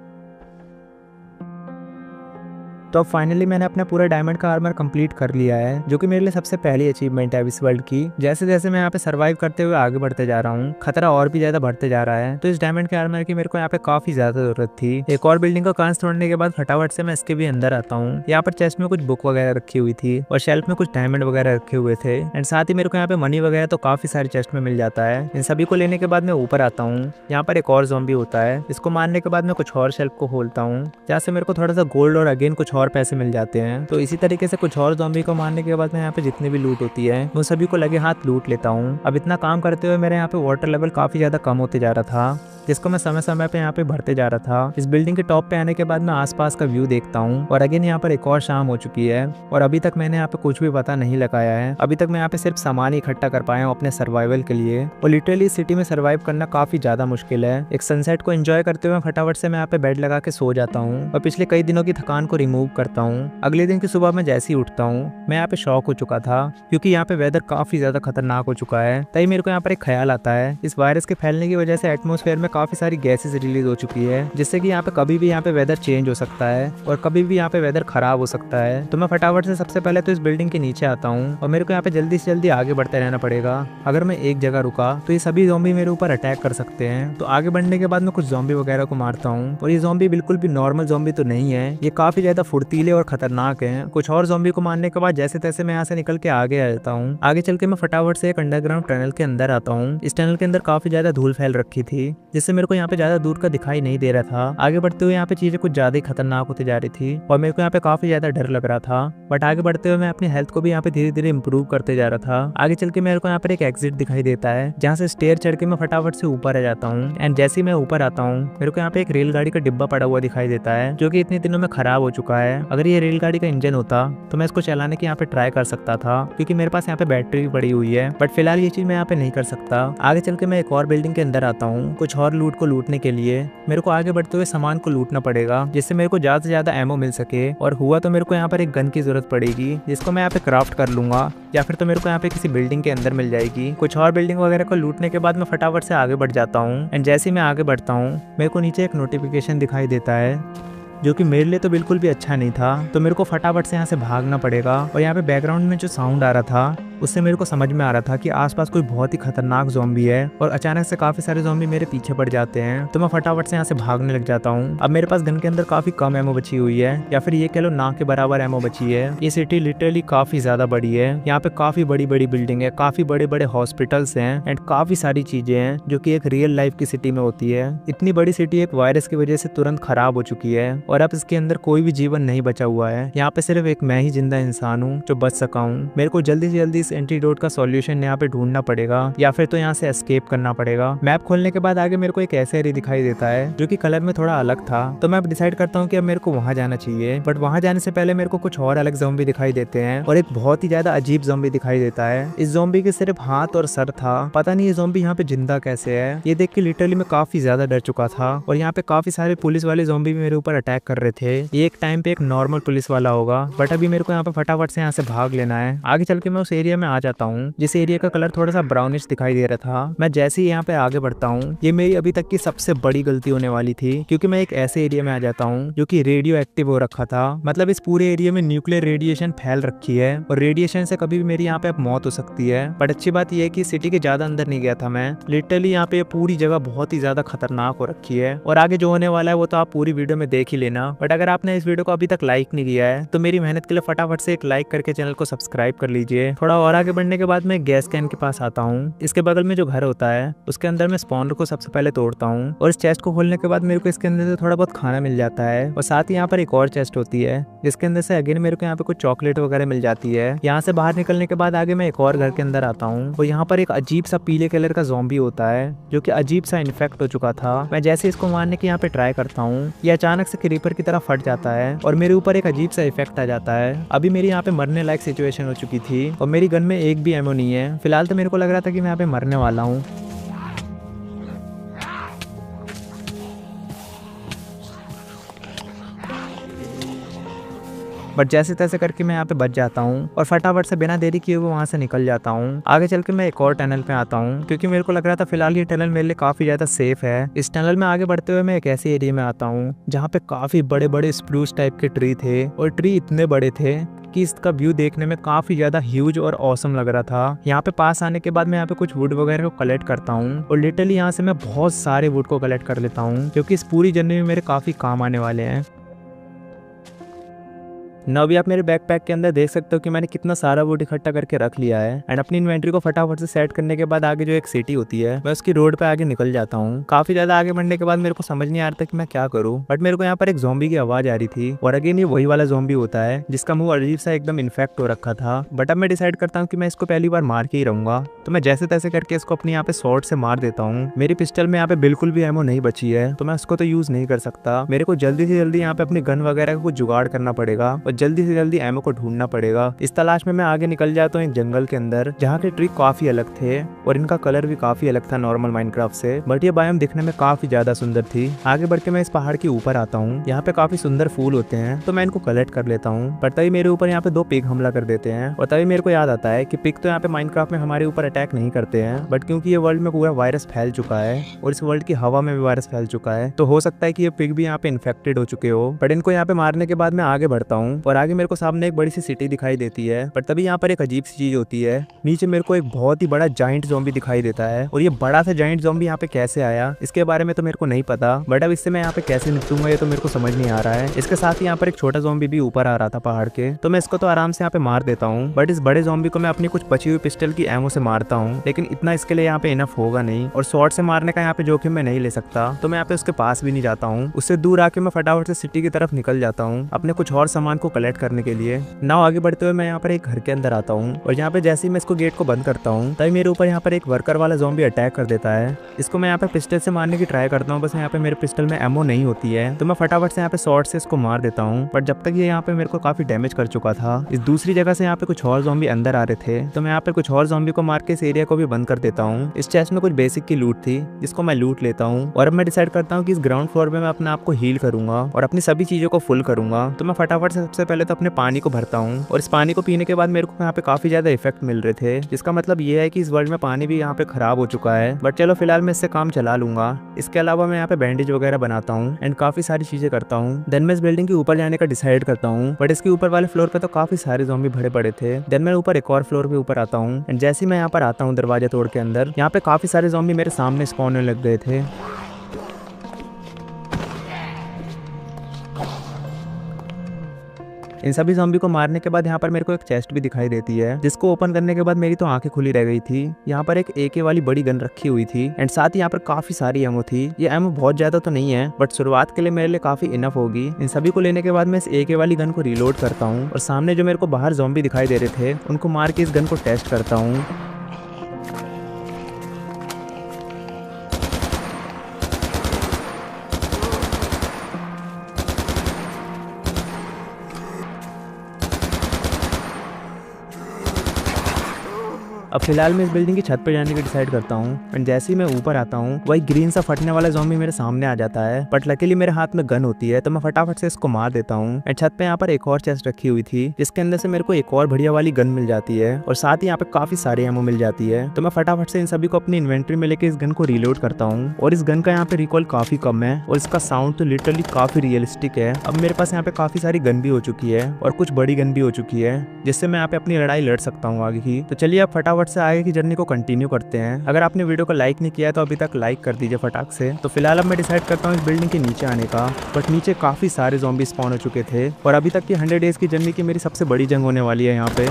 तो अब फाइनली मैंने अपना पूरा डायमंड का आर्मर कंप्लीट कर लिया है जो कि मेरे लिए सबसे पहली अचीवमेंट है इस वर्ल्ड की। जैसे जैसे मैं यहाँ पे सर्वाइव करते हुए आगे बढ़ते जा रहा हूँ खतरा और भी ज्यादा बढ़ते जा रहा है। तो इस डायमंड के आर्मर की मेरे को यहाँ पे काफी ज्यादा जरूरत थी। एक और बिल्डिंग का कांच तोड़ने के बाद फटाफट से मैं इसके भी अंदर आता हूँ। यहाँ पर चेस्ट में कुछ बुक वगैरह रखी हुई थी और शेल्फ में कुछ डायमंड वगैरह रखे हुए थे। एंड साथ ही मेरे को यहाँ पे मनी वगैरह तो काफी सारे चेस्ट में मिल जाता है। इन सभी को लेने के बाद मैं ऊपर आता हूँ। यहाँ पर एक और ज़ॉम्बी होता है, इसको मारने के बाद मैं कुछ और शेल्फ को खोलता हूँ जहाँ से मेरे को थोड़ा सा गोल्ड और अगेन कुछ और पैसे मिल जाते हैं। तो इसी तरीके से कुछ और ज़ॉम्बी को मारने के बाद मैं यहाँ पे जितनी भी लूट होती है वो सभी को लगे हाथ लूट लेता हूँ। अब इतना काम करते हुए मेरे यहाँ पे वाटर लेवल काफी ज्यादा कम होते जा रहा था जिसको मैं समय समय पे यहाँ पे भरते जा रहा था। इस बिल्डिंग के टॉप पे आने के बाद मैं आसपास का व्यू देखता हूँ और अगेन यहाँ पर एक और शाम हो चुकी है और अभी तक मैंने यहाँ पे कुछ भी पता नहीं लगाया है। अभी तक मैं यहाँ पे सिर्फ सामान ही इकट्ठा कर पाया हूँ अपने सर्वाइवल के लिए और लिटरली सिटी में सर्वाइव करना काफी ज्यादा मुश्किल है। एक सनसेट को एंजॉय करते हुए फटाफट से मैं यहाँ पे बेड लगा के सो जाता हूँ और पिछले कई दिनों की थकान को रिमूव करता हूँ। अगले दिन की सुबह में जैसे ही उठता हूँ मैं यहाँ पे शॉक हो चुका था क्योंकि यहाँ पे वेदर काफी ज्यादा खतरनाक हो चुका है। तभी मेरे को यहाँ पर एक ख्याल आता है, इस वायरस के फैलने की वजह से एटमॉस्फेयर में काफी सारी गैसेस रिलीज हो चुकी है जिससे कि यहाँ पे कभी भी यहाँ पे वेदर चेंज हो सकता है और कभी भी यहाँ पे वेदर खराब हो सकता है। तो मैं फटाफट से सबसे पहले तो इस बिल्डिंग के नीचे आता हूँ और मेरे को यहाँ पे जल्दी से जल्दी आगे बढ़ते रहना पड़ेगा। अगर मैं एक जगह रुका तो ये सभी ज़ॉम्बी मेरे ऊपर अटैक कर सकते हैं। तो आगे बढ़ने के बाद मैं कुछ ज़ॉम्बी वगैरह को मारता हूँ और ये ज़ॉम्बी बिल्कुल भी नॉर्मल ज़ॉम्बी तो नहीं है, ये काफी ज्यादा फुर्तीले और खतरनाक है। कुछ और ज़ॉम्बी को मारने के बाद जैसे तैसे मैं यहाँ से निकल के आगे आ जाता हूँ। आगे चल के मैं फटाफट से एक अंडरग्राउंड टनल के अंदर आता हूँ। इस टनल के अंदर काफी ज्यादा धूल फैल रखी थी जिससे मेरे को यहाँ पे ज्यादा दूर का दिखाई नहीं दे रहा था। आगे बढ़ते हुए यहाँ पे चीजें कुछ ज्यादा ही खतरनाक होती जा रही थी और मेरे को यहाँ पे काफी ज्यादा डर लग रहा था। बट आगे बढ़ते हुए मैं अपनी हेल्थ को भी यहाँ पे धीरे धीरे इंप्रूव करते जा रहा था। आगे चल के मेरे को यहाँ पर एक एग्जिट दिखाई देता है जहाँ से स्टेयर चढ़ के मैं फटाफट से ऊपर आ जाता हूँ। एंड जैसे ही मैं ऊपर आता हूँ मेरे को यहाँ पे एक रेलगाड़ी का डिब्बा पड़ा हुआ दिखाई देता है जो कि इतने दिनों में खराब हो चुका है। अगर ये रेलगाड़ी का इंजन होता तो मैं इसको चलाने की यहाँ पे ट्राई कर सकता था क्योंकि मेरे पास यहाँ पे बैटरी भी पड़ी हुई है। बट फिलहाल ये चीज मैं यहाँ पे नहीं कर सकता। आगे चल के मैं एक और बिल्डिंग के अंदर आता हूँ कुछ और लूट को लूटने के लिए। मेरे को आगे बढ़ते हुए सामान को लूटना पड़ेगा जिससे मेरे को ज्यादा से ज्यादा एमो मिल सके और हुआ तो मेरे को यहाँ पर एक गन की जरूरत पड़ेगी जिसको मैं यहाँ पे क्राफ्ट कर लूंगा या फिर तो मेरे को यहाँ पे किसी बिल्डिंग के अंदर मिल जाएगी। कुछ और बिल्डिंग वगैरह को लूटने के बाद मैं फटाफट से आगे बढ़ जाता हूँ। एंड जैसे ही मैं आगे बढ़ता हूँ मेरे को नीचे एक नोटिफिकेशन दिखाई देता है जो कि मेरे लिए तो बिल्कुल भी अच्छा नहीं था। तो मेरे को फटाफट से यहाँ से भागना पड़ेगा और यहाँ पे बैकग्राउंड में जो साउंड आ रहा था उससे मेरे को समझ में आ रहा था कि आसपास कोई बहुत ही खतरनाक ज़ॉम्बी है और अचानक से काफी सारे ज़ॉम्बी मेरे पीछे पड़ जाते हैं। तो मैं फटाफट से यहाँ से भागने लग जाता हूँ। अब मेरे पास गन के अंदर काफी कम एमो बची हुई है, या फिर ये कह लो ना के बराबर एमो बची है। ये सिटी लिटरली काफी ज्यादा बड़ी है। यहाँ पे काफी बड़ी बड़ी बिल्डिंग है, काफी बड़े बड़े हॉस्पिटल्स हैं एंड काफी सारी चीजें हैं जो कि एक रियल लाइफ की सिटी में होती है। इतनी बड़ी सिटी एक वायरस की वजह से तुरंत खराब हो चुकी है और अब इसके अंदर कोई भी जीवन नहीं बचा हुआ है। यहाँ पे सिर्फ एक मैं ही जिंदा इंसान हूँ जो बच सका हूँ। मेरे को जल्दी से जल्दी इस एंटीडोट का सॉल्यूशन यहाँ पे ढूंढना पड़ेगा या फिर तो यहाँ से एस्केप करना पड़ेगा। मैप खोलने के बाद आगे मेरे को एक ऐसा एरिया दिखाई देता है जो कि कलर में थोड़ा अलग था। तो मैं अब डिसाइड करता हूँ कि अब मेरे को वहां जाना चाहिए, बट वहां जाने से पहले मेरे को कुछ और अलग ज़ॉम्बी दिखाई देते हैं और एक बहुत ही ज्यादा अजीब ज़ॉम्बी दिखाई देता है। इस ज़ॉम्बी के सिर्फ हाथ और सर था। पता नहीं ये ज़ॉम्बी यहाँ पे जिंदा कैसे है। ये देख के लिटरली मैं काफी ज्यादा डर चुका था और यहाँ पे काफी सारे पुलिस वाले ज़ॉम्बी भी मेरे ऊपर अटैक कर रहे थे। ये एक टाइम पे एक नॉर्मल पुलिस वाला होगा, बट अभी मेरे को यहाँ पे फटाफट से यहाँ से भाग लेना है। आगे चल के मैं उस एरिया में आ जाता हूँ जिस एरिया का कलर थोड़ा सा ब्राउनिश दिखाई दे रहा था। मैं जैसे ही यहाँ पे आगे बढ़ता हूँ, ये मेरी अभी तक की सबसे बड़ी गलती होने वाली थी, क्योंकि मैं एक ऐसे एरिया में आ जाता हूँ जो कि रेडियो एक्टिव हो रखा था। मतलब इस पूरे एरिया में न्यूक्लियर रेडिएशन फैल रखी है और रेडिएशन से कभी भी मेरी यहाँ पे अब मौत हो सकती है। बट अच्छी बात यह है कि सिटी के ज्यादा अंदर नहीं गया था मैं। लिटरली यहाँ पे पूरी जगह बहुत ही ज्यादा खतरनाक हो रखी है और आगे जो होने वाला है वो तो आप पूरी वीडियो में देख ही लेना। बट अगर आपने इस वीडियो को अभी तक लाइक नहीं किया है तो मेरी मेहनत के लिए फटाफट से एक लाइक करके चैनल को सब्सक्राइब कर लीजिए। थोड़ा और आगे बढ़ने के बाद मैं गैस कैन के पास आता हूँ। इसके बगल में जो घर होता है उसके अंदर मैं स्पॉनर को सबसे पहले तोड़ता हूँ और इस चेस्ट को खोलने के बाद मेरे को इसके अंदर से थोड़ा बहुत खाना मिल जाता है और साथ ही यहाँ पर एक और चेस्ट होती है जिसके अंदर से अगेन मेरे को यहाँ पे कुछ चॉकलेट वगैरह मिल जाती है। यहाँ से बाहर निकलने के बाद आगे मैं एक और घर के अंदर आता हूँ और यहाँ पर एक अजीब सा पीले कलर का ज़ॉम्बी होता है जो कि अजीब सा इन्फेक्ट हो चुका था। मैं जैसे इसको मारने की यहाँ पे ट्राई करता हूँ, ये अचानक से क्रीपर की तरह फट जाता है और मेरे ऊपर एक अजीब सा इफेक्ट आ जाता है। अभी मेरी यहाँ पे मरने लायक सिचुएशन हो चुकी थी और मेरी गन में एक भी एमो नहीं है। फिलहाल तो मेरे को लग रहा था कि मैं यहाँ पे मरने वाला हूँ। बट जैसे तैसे करके मैं यहाँ पे बच जाता हूँ और फटाफट से बिना देरी किए हुए वहाँ से निकल जाता हूँ। आगे चल के मैं एक और टनल पे आता हूँ क्योंकि मेरे को लग रहा था फिलहाल ये टनल मेरे लिए काफी ज्यादा सेफ है। इस टनल में आगे बढ़ते हुए मैं एक ऐसे एरिया में आता हूँ जहाँ पे काफी बड़े बड़े स्प्रूस टाइप के ट्री थे और ट्री इतने बड़े थे कि इसका व्यू देखने में काफी ज्यादा ह्यूज और ऑसम लग रहा था। यहाँ पे पास आने के बाद मैं यहाँ पे कुछ वुड वगैरह को कलेक्ट करता हूँ और लिटरली यहाँ से मैं बहुत सारे वुड को कलेक्ट कर लेता हूँ क्योंकि इस पूरी जर्नी में मेरे काफी काम आने वाले हैं। ना अभी आप मेरे बैकपैक के अंदर देख सकते हो कि मैंने कितना सारा वुड इकट्ठा करके रख लिया है एंड अपनी इन्वेंट्री को फटाफट से सेट करने के बाद आगे जो एक सिटी होती है मैं उसकी रोड पे आगे निकल जाता हूँ। काफी ज्यादा आगे बढ़ने के बाद मेरे को समझ नहीं आ रहा था कि मैं क्या करूँ, बट मेरे को यहाँ पर एक ज़ॉम्बी की आवाज आ रही थी और अगेन ये वही वाला ज़ॉम्बी होता है जिसका मुंह अजीब सा एकदम इन्फेक्ट हो रखा था। बट अब मैं डिसाइड करता हूँ कि मैं इसको पहली बार मार के ही रहूंगा, तो मैं जैसे तैसे करके इसको अपने यहाँ पे शॉर्ट से मार देता हूँ। मेरी पिस्टल में यहाँ पे बिल्कुल भी एमो नहीं बची है तो मैं उसको तो यूज नहीं कर सकता। मेरे को जल्दी से जल्दी यहाँ पे अपनी गन वगैरह का कुछ जुगाड़ करना पड़ेगा और जल्दी से जल्दी एमो को ढूंढना पड़ेगा। इस तलाश में मैं आगे निकल जाता हूँ एक जंगल के अंदर जहाँ के ट्री काफी अलग थे और इनका कलर भी काफी अलग था नॉर्मल माइनक्राफ्ट से, बट ये बायोम दिखने में काफी ज्यादा सुंदर थी। आगे बढ़ के मैं इस पहाड़ के ऊपर आता हूँ। यहाँ पे काफी सुंदर फूल होते हैं तो मैं इनको कलेक्ट कर लेता हूँ, पर तभी मेरे ऊपर यहाँ पे 2 पिग हमला कर देते हैं और तभी मेरे को याद आता है कि पिग तो यहाँ पे माइनक्राफ्ट में हमारे ऊपर अटैक नहीं करते हैं, बट क्योंकि ये वर्ल्ड में पूरा वायरस फैल चुका है और इस वर्ल्ड की हवा में भी वायरस फैल चुका है तो हो सकता है कि ये पिग भी यहाँ पे इन्फेक्टेड हो चुके हो। बट इनको यहाँ पे मारने के बाद मैं आगे बढ़ता हूँ और आगे मेरे को सामने एक बड़ी सी सिटी दिखाई देती है, पर तभी यहाँ पर एक अजीब सी चीज होती है। नीचे मेरे को एक बहुत ही बड़ा जाइंट ज़ॉम्बी दिखाई देता है और ये बड़ा सा जाइंट ज़ॉम्बी यहाँ पे कैसे आया इसके बारे में तो मेरे को नहीं पता, बट अब इससे मैं यहाँ पे कैसे निपटूंगा ये तो मेरे को समझ नहीं आ रहा है। इसके साथ ही यहाँ पर एक छोटा ज़ॉम्बी भी ऊपर आ रहा था पहाड़ के, तो मैं इसको तो आराम से यहाँ पे मार देता हूँ, बट इस बड़े ज़ॉम्बी को मैं अपनी कुछ बची हुई पिस्टल की एमो से मारता हूँ, लेकिन इतना इसके लिए यहाँ पे इनफ होगा नहीं और शॉर्ट से मारने का यहाँ पे जोखिम मैं नहीं ले सकता, तो मैं यहाँ पे उसके पास भी नहीं जाता हूँ। उससे दूर आके मैं फटाफट से सिटी की तरफ निकल जाता हूँ अपने कुछ और सामान को कलेक्ट करने के लिए। नाउ आगे बढ़ते हुए मैं यहाँ पर एक घर के अंदर आता हूँ और यहाँ पे जैसे ही मैं इसको गेट को बंद करता हूँ तभी मेरे ऊपर यहाँ पर एक वर्कर वाला ज़ॉम्बी अटैक कर देता है। इसको मैं यहाँ पे पिस्टल से मारने की ट्राई करता हूँ, बस यहाँ पे मेरे पिस्टल में एमो नहीं होती है तो मैं फटाफट से यहाँ पे शॉर्ट से इसको मार देता हूँ, बट जब तक ये यहाँ पे मेरे को काफी डैमेज कर चुका था। इस दूसरी जगह से यहाँ पे कुछ और ज़ॉम्बी अंदर आ रहे थे तो मैं यहाँ पे कुछ और ज़ॉम्बी को मार के इस एरिया को भी बंद कर देता हूँ। इस चेस्ट में कुछ बेसिक की लूट थी जिसको मैं लूट लेता हूँ और अब मैं डिसाइड करता हूँ कि इस ग्राउंड फ्लोर में मैं अपने आप को हील करूंगा और अपनी सभी चीजों को फुल करूंगा। तो मैं फटाफट से सबसे सबसे पहले तो अपने पानी को भरता हूँ और इस पानी को पीने के बाद मेरे को यहाँ पे काफी ज्यादा इफेक्ट मिल रहे थे, जिसका मतलब ये है कि इस वर्ल्ड में पानी भी यहाँ पे खराब हो चुका है। बट चलो फिलहाल मैं इससे काम चला लूंगा। इसके अलावा मैं यहाँ पे बैंडेज वगैरह बनाता हूँ एंड काफी सारी चीजें करता हूँ। देन मैं इस बिल्डिंग के ऊपर जाने का डिसाइड करता हूँ, बट इसके ऊपर वाले फ्लोर पे तो काफी सारे ज़ॉम्बी भरे पड़े थे। देन मैं ऊपर एक और फ्लोर पे ऊपर आता हूँ एंड जैसे ही मैं यहाँ पर आता हूँ दरवाजा तोड़ के अंदर, यहाँ पे काफी सारे ज़ॉम्बी मेरे सामने स्पॉन होने लग गए थे। इन सभी ज़ॉम्बी को मारने के बाद यहाँ पर मेरे को एक चेस्ट भी दिखाई देती है, जिसको ओपन करने के बाद मेरी तो आंखें खुली रह गई थी। यहाँ पर एक AK वाली बड़ी गन रखी हुई थी एंड साथ ही यहाँ पर काफी सारी एमो थी। ये एमो बहुत ज्यादा तो नहीं है, बट शुरुआत के लिए मेरे लिए काफी इनफ होगी। इन सभी को लेने के बाद मैं इस AK वाली गन को रिलोड करता हूँ और सामने जो मेरे को बाहर ज़ॉम्बी दिखाई दे रहे थे उनको मार के इस गन को टेस्ट करता हूँ। अब फिलहाल मैं इस बिल्डिंग की छत पर जाने की डिसाइड करता हूँ एंड जैसे ही मैं ऊपर आता हूँ वही ग्रीन सा फटने वाला ज़ॉम्बी मेरे सामने आ जाता है, बट लकीली मेरे हाथ में गन होती है तो मैं फटाफट से इसको मार देता हूँ। एंड छत पे यहाँ पर एक और चेस्ट रखी हुई थी जिसके अंदर से मेरे को एक और बढ़िया वाली गन मिल जाती है और साथ ही यहाँ पे काफी सारी एमो मिल जाती है। तो मैं फटाफट से इन सभी को अपनी इन्वेंट्री में लेके इस गन को रिलोड करता हूँ और इस गन का यहाँ पे रिकॉल काफी कम है और इसका साउंड तो लिटरली काफी रियलिस्टिक है। अब मेरे पास यहाँ पे काफी सारी गन भी हो चुकी है और कुछ बड़ी गन भी हो चुकी है, जिससे मैं यहाँ पे अपनी लड़ाई लड़ सकता हूँ आगे की। तो चलिए अब फटाफट से आगे की जर्नी को कंटिन्यू करते हैं। अगर आपने वीडियो को लाइक नहीं किया है तो अभी तक लाइक कर दीजिए फटाक से। तो फिलहाल अब मैं डिसाइड करता हूँ इस बिल्डिंग के नीचे आने का, बट नीचे काफी सारे ज़ॉम्बी स्पॉन हो चुके थे और अभी तक की 100 डेज की जर्नी की मेरी सबसे बड़ी जंग होने वाली है यहाँ पे।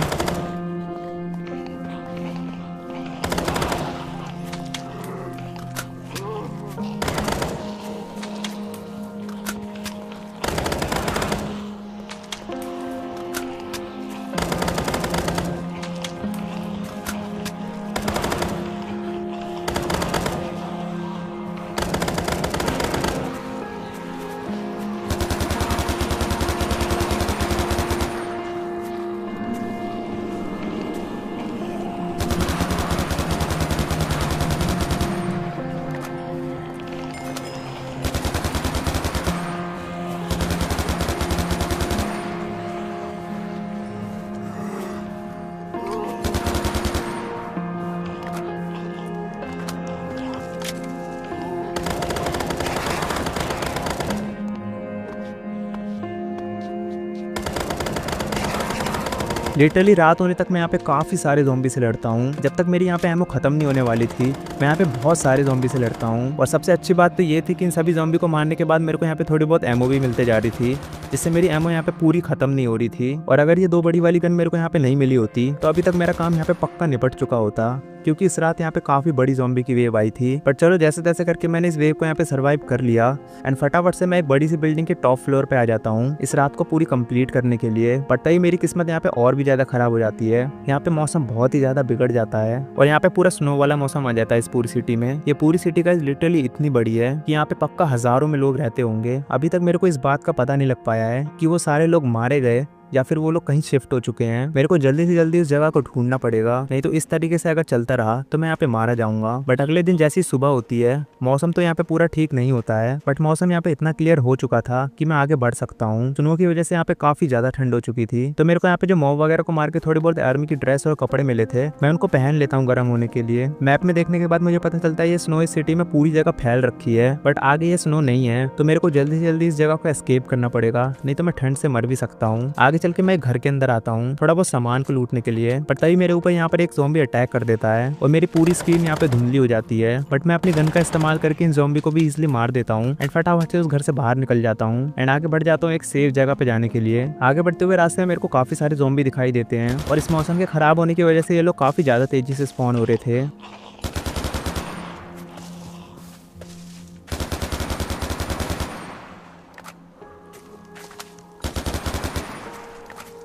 लिटरली रात होने तक मैं यहाँ पे काफ़ी सारे ज़ॉम्बी से लड़ता हूँ। जब तक मेरी यहाँ पे एमो ख़त्म नहीं होने वाली थी मैं यहाँ पे बहुत सारे ज़ॉम्बी से लड़ता हूँ। और सबसे अच्छी बात तो ये थी कि इन सभी ज़ॉम्बी को मारने के बाद मेरे को यहाँ पे थोड़ी बहुत एमो भी मिलते जा रही थी, जिससे मेरी एमो यहाँ पे पूरी ख़त्म नहीं हो रही थी। और अगर ये 2 बड़ी वाली गन मेरे को यहाँ पे नहीं मिली होती तो अभी तक मेरा काम यहाँ पे पक्का निपट चुका होता, क्योंकि इस रात यहाँ पे काफ़ी बड़ी ज़ॉम्बी की वेव आई थी। पर चलो जैसे तैसे करके मैंने इस वेव को यहाँ पे सर्वाइव कर लिया एंड फटाफट से मैं एक बड़ी सी बिल्डिंग के टॉप फ्लोर पे आ जाता हूँ इस रात को पूरी कंप्लीट करने के लिए। बट तभी मेरी किस्मत यहाँ पे और भी ज़्यादा खराब हो जाती है। यहाँ पे मौसम बहुत ही ज़्यादा बिगड़ जाता है और यहाँ पे पूरा स्नो वाला मौसम आ जाता है इस पूरी सिटी में। ये पूरी सिटी का लिटरली इतनी बड़ी है कि यहाँ पे पक्का हज़ारों में लोग रहते होंगे। अभी तक मेरे को इस बात का पता नहीं लग पाया है कि वो सारे लोग मारे गए या फिर वो लोग कहीं शिफ्ट हो चुके हैं। मेरे को जल्दी से जल्दी उस जगह को ढूंढना पड़ेगा, नहीं तो इस तरीके से अगर चलता रहा तो मैं यहाँ पे मारा जाऊंगा। बट अगले दिन जैसी सुबह होती है मौसम तो यहाँ पे पूरा ठीक नहीं होता है, बट मौसम यहाँ पे इतना क्लियर हो चुका था कि मैं आगे बढ़ सकता हूँ। स्नो की वजह से यहाँ पे काफी ज्यादा ठंड हो चुकी थी, तो मेरे को यहाँ पे जो मॉब वगैरह को मार के थोड़ी बहुत आर्मी की ड्रेस और कपड़े मिले थे मैं उनको पहन लेता हूँ गर्म होने के लिए। मैप में देखने के बाद मुझे पता चलता है ये स्नो इस सिटी में पूरी जगह फैल रखी है, बट आगे ये स्नो नहीं है, तो मेरे को जल्दी से जल्दी इस जगह को एस्केप करना पड़ेगा, नहीं तो मैं ठंड से मर भी सकता हूँ। आगे चल के मैं घर के अंदर आता हूँ थोड़ा बहुत सामान को लूटने के लिए, पर तभी मेरे ऊपर यहाँ पर एक ज़ॉम्बी अटैक कर देता है और मेरी पूरी स्क्रीन यहाँ पे धुंधली हो जाती है। बट मैं अपनी गन का इस्तेमाल करके इन ज़ॉम्बी को भी इजिली मार देता हूँ एंड फटाफट से उस घर से बाहर निकल जाता हूँ एंड आगे बढ़ जाता हूँ एक सेफ जगह पे जाने के लिए। आगे बढ़ते हुए रास्ते में मेरे को काफी सारे ज़ॉम्बी दिखाई देते हैं और इस मौसम के खराब होने की वजह से ये लोग काफी ज्यादा तेजी से स्पॉन हो रहे थे।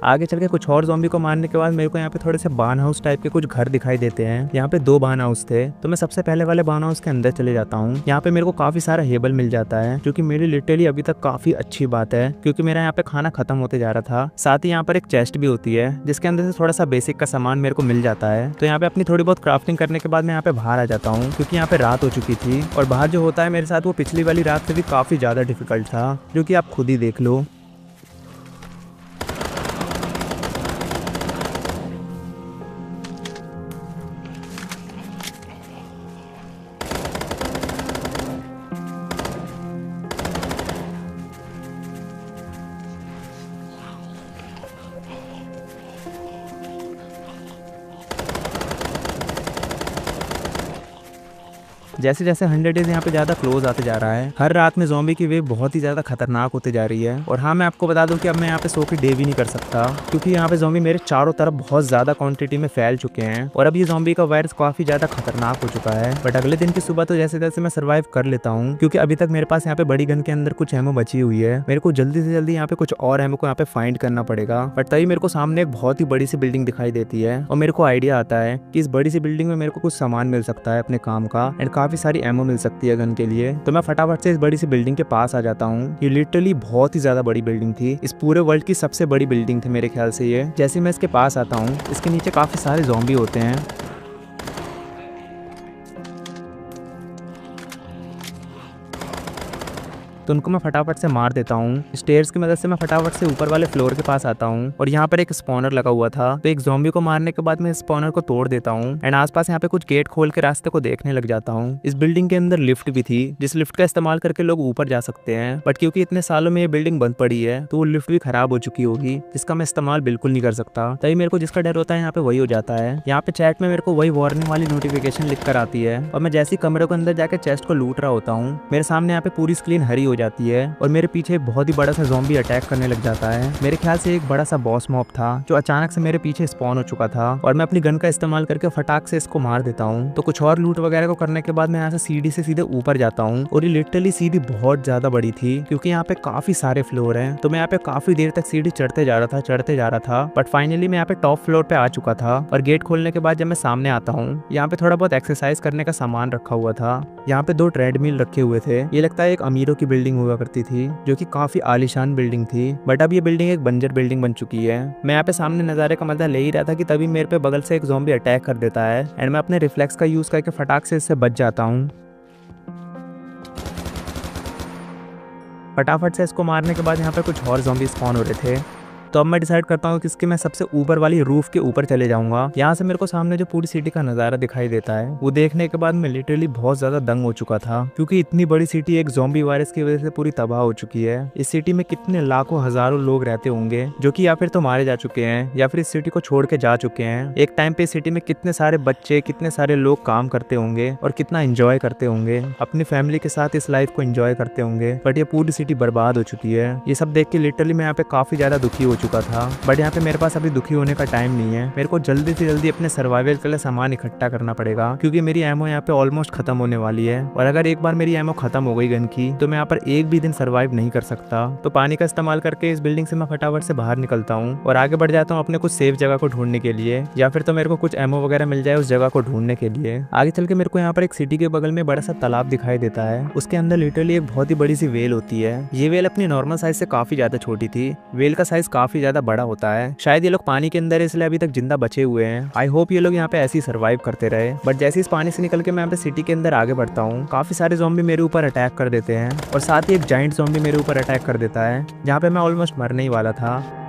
आगे चल के कुछ और ज़ॉम्बी को मारने के बाद मेरे को यहाँ पे थोड़े से बार्न हाउस टाइप के कुछ घर दिखाई देते हैं। यहाँ पे 2 बार्न हाउस थे, तो मैं सबसे पहले वाले बार्न हाउस के अंदर चले जाता हूँ। यहाँ पे मेरे को काफी सारा हेबल मिल जाता है, जो कि मेरे लिटरली अभी तक काफी अच्छी बात है, क्योंकि मेरा यहाँ पे खाना खत्म होते जा रहा था। साथ ही यहाँ पर एक चेस्ट भी होती है जिसके अंदर से थोड़ा सा बेसिक का सामान मेरे को मिल जाता है। तो यहाँ पे अपनी थोड़ी बहुत क्राफ्टिंग करने के बाद मैं यहाँ पे बाहर आ जाता हूँ, क्योंकि यहाँ पे रात हो चुकी थी और बाहर जो होता है मेरे साथ वो पिछली वाली रात से भी काफी ज्यादा डिफिकल्ट था, जो कि आप खुद ही देख लो। जैसे जैसे 100 डेज यहाँ पे ज्यादा क्लोज आते जा रहा है, हर रात में ज़ॉम्बी की वेव बहुत ही ज्यादा खतरनाक होते जा रही है। और हाँ, मैं आपको बता दूं कि अब मैं यहाँ पे सो के डे भी नहीं कर सकता, क्योंकि यहाँ पे ज़ॉम्बी मेरे चारों तरफ बहुत ज्यादा क्वांटिटी में फैल चुके हैं और अब ये ज़ॉम्बी का वायरस काफी ज्यादा खतरनाक हो चुका है। बट अगले दिन की सुबह तो जैसे जैसे मैं सर्वाइव कर लेता हूँ, क्योंकि अभी तक मेरे पास यहाँ पे बड़ी गन के अंदर कुछ एमो बची हुई है। मेरे को जल्दी से जल्दी यहाँ पे कुछ और एमो को यहाँ पे फाइंड करना पड़ेगा। बट तभी मेरे को सामने एक बहुत ही बड़ी सी बिल्डिंग दिखाई देती है और मेरे को आइडिया आता है कि इस बड़ी सी बिल्डिंग में मेरे को कुछ सामान मिल सकता है अपने काम का एंड काफी सारी एमो मिल सकती है गन के लिए। तो मैं फटाफट से इस बड़ी सी बिल्डिंग के पास आ जाता हूँ। ये लिटरली बहुत ही ज्यादा बड़ी बिल्डिंग थी, इस पूरे वर्ल्ड की सबसे बड़ी बिल्डिंग थी मेरे ख्याल से ये। जैसे मैं इसके पास आता हूँ, इसके नीचे काफी सारे ज़ॉम्बी होते हैं। तो उनको मैं फटाफट से मार देता हूँ। स्टेयर्स की मदद से मैं फटाफट से ऊपर वाले फ्लोर के पास आता हूँ और यहाँ पर एक स्पॉनर लगा हुआ था। तो एक ज़ॉम्बी को मारने के बाद मैं स्पॉनर को तोड़ देता हूँ एंड आसपास यहाँ पे कुछ गेट खोल के रास्ते को देखने लग जाता हूँ। इस बिल्डिंग के अंदर लिफ्ट भी थी, जिस लिफ्ट का इस्तेमाल करके लोग ऊपर जा सकते हैं। बट क्योंकि इतने सालों में ये बिल्डिंग बंद पड़ी है तो वो लिफ्ट भी खराब हो चुकी होगी, जिसका मैं इस्तेमाल बिल्कुल नहीं कर सकता। तभी मेरे को जिसका डर होता है यहाँ पे वही हो जाता है। यहाँ पे चैट में मेरे को वही वार्निंग वाली नोटिफिकेशन लिख कर आती है और मैं जैसे ही कमरे के अंदर जाकर चेस्ट को लूट रहा होता हूँ, मेरे सामने यहाँ पे पूरी स्क्रीन हरी हो जाती है और मेरे पीछे बहुत ही बड़ा सा ज़ॉम्बी अटैक करने लग जाता है। मेरे ख्याल से एक बड़ा सा बॉस मॉब था जो अचानक से मेरे पीछे स्पॉन हो चुका था और मैं अपनी गन का इस्तेमाल करके फटाक से इसको मार देता हूँ। तो कुछ और लूट वगैरह को करने के बाद मैं यहाँ से सीढ़ी से सीधे ऊपर जाता हूँ और ये लिटरली सीढ़ी बहुत ज्यादा बड़ी थी, क्योंकि यहाँ पे काफी सारे फ्लोर हैं। तो मैं यहाँ पे काफी देर तक सीढ़ी चढ़ते जा रहा था बट फाइनली मैं यहाँ पे टॉप फ्लोर पे आ चुका था। और गेट खोलने के बाद जब मैं सामने आता हूँ, यहाँ पे थोड़ा बहुत एक्सरसाइज करने का सामान रखा हुआ था। यहाँ पे 2 ट्रेडमिल रखे हुए थे। ये लगता है एक अमीरों की बिल्डिंग हुआ करती थी, जो कि काफी आलीशान बिल्डिंग थी। बट अब ये बिल्डिंग एक बंजर बिल्डिंग बन चुकी है। मैं यहाँ पे सामने नज़ारे का मजा ले ही रहा था कि तभी मेरे पे बगल से एक ज़ॉम्बी अटैक कर देता है एंड मैं अपने रिफ्लेक्स का यूज करके फटाक से इससे बच जाता हूँ। फटाफट से इसको मारने के बाद यहाँ पे कुछ और ज़ॉम्बी स्पॉन हो रहे थे। तो अब मैं डिसाइड करता हूँ कि इसके मैं सबसे ऊपर वाली रूफ के ऊपर चले जाऊंगा। यहाँ से मेरे को सामने जो पूरी सिटी का नज़ारा दिखाई देता है, वो देखने के बाद मैं लिटरली बहुत ज्यादा दंग हो चुका था, क्योंकि इतनी बड़ी सिटी एक ज़ॉम्बी वायरस की वजह से पूरी तबाह हो चुकी है। इस सिटी में कितने लाखों हजारों लोग रहते होंगे जो कि या फिर तो मारे जा चुके हैं या फिर इस सिटी को छोड़ के जा चुके हैं। एक टाइम पे इस सिटी में कितने सारे बच्चे, कितने सारे लोग काम करते होंगे और कितना एंजॉय करते होंगे, अपनी फैमिली के साथ इस लाइफ को एंजॉय करते होंगे। बट ये पूरी सिटी बर्बाद हो चुकी है। ये सब देख के लिटरली मैं यहाँ पे काफी ज्यादा दुखी हो चुका था। बट यहाँ पे मेरे पास अभी दुखी होने का टाइम नहीं है। मेरे को जल्दी से जल्दी अपने सर्वाइवल के लिए सामान इकट्ठा करना पड़ेगा, क्योंकि मेरी एमओ यहाँ पे ऑलमोस्ट खत्म होने वाली है। और अगर एक बार मेरी एमओ खत्म हो गई गन की, तो मैं यहाँ पर एक भी दिन सर्वाइव नहीं कर सकता। तो पानी का इस्तेमाल करके इस बिल्डिंग से मैं फटाफट से बाहर निकलता हूँ और आगे बढ़ जाता हूँ अपने कुछ सेफ जगह को ढूंढने के लिए, या फिर तो मेरे को कुछ एमओ वगैरह मिल जाए उस जगह को ढूंढने के लिए। आगे चल के मेरे को यहाँ पर एक सिटी के बगल में बड़ा सा तालाब दिखाई देता है। उसके अंदर लिटरली एक बहुत ही बड़ी सी वेल होती है। ये वेल अपनी नॉर्मल साइज से काफी ज्यादा छोटी थी। वेल का साइज काफी ज्यादा बड़ा होता है। शायद ये लोग पानी के अंदर इसलिए अभी तक जिंदा बचे हुए हैं। आई होप ये लोग यहाँ पे ऐसे ही सर्वाइव करते रहे। बट जैसे इस पानी से निकल के मैं यहाँ पे सिटी के अंदर आगे बढ़ता हूँ, काफी सारे ज़ॉम्बी मेरे ऊपर अटैक कर देते हैं और साथ ही एक जाइंट ज़ॉम्बी मेरे ऊपर अटैक कर देता है, जहाँ पे मैं ऑलमोस्ट मरने ही वाला था।